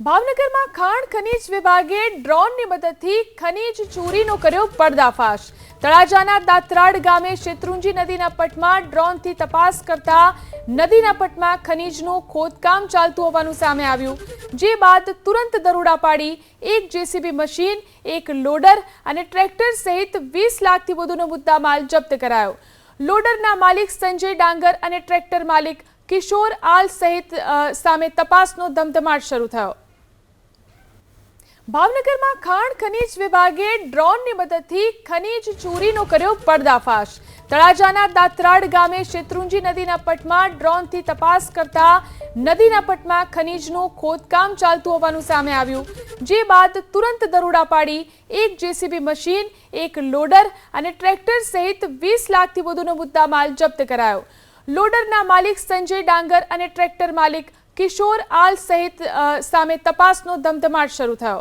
ભાવનગરમાં ખાણ ખનીજ વિભાગે ડ્રોનની મદદથી ખનીજ ચોરીનો કર્યો પર્દાફાશ। તળાજાના દાતરાડ ગામે શેત્રુંજી નદીના પટમાં ડ્રોનથી તપાસ કરતા નદીના પટમાં ખનીજનું ખોદકામ ચાલતું હોવાનું સામે આવ્યું, જે બાદ તુરંત દરોડા પાડી એક જેસીબી મશીન, એક લોડર અને ટ્રેક્ટર સહિત 20 લાખથી વધુનો મુદ્દામાલ જપ્ત કરાયો। લોડરના માલિક સંજય ડાંગર અને ટ્રેક્ટર માલિક કિશોર આલ સહિત સામે તપાસનો ધમધમાટ શરૂ થયો। ભાવનગરમાં ખાણ ખનીજ વિભાગે ડ્રોનની મદદથી ખનીજ ચોરીનો કર્યો પર્દાફાશ। તળાજાના દાતરાડ ગામે શેત્રુંજી નદીના પટમાં ડ્રોનથી તપાસ કરતા નદીના પટમાં ખનીજનું ખોદકામ ચાલતું હોવાનું સામે આવ્યું, જે બાદ તુરંત દરોડા પાડી એક જેસીબી મશીન, એક લોડર અને ટ્રેક્ટર સહિત 20 લાખથી વધુનો મુદ્દામાલ જપ્ત કરાયો। લોડરના માલિક સંજય ડાંગર અને ટ્રેક્ટર માલિક કિશોર આલ સહિત સામે તપાસનો ધમધમાટ શરૂ થયો।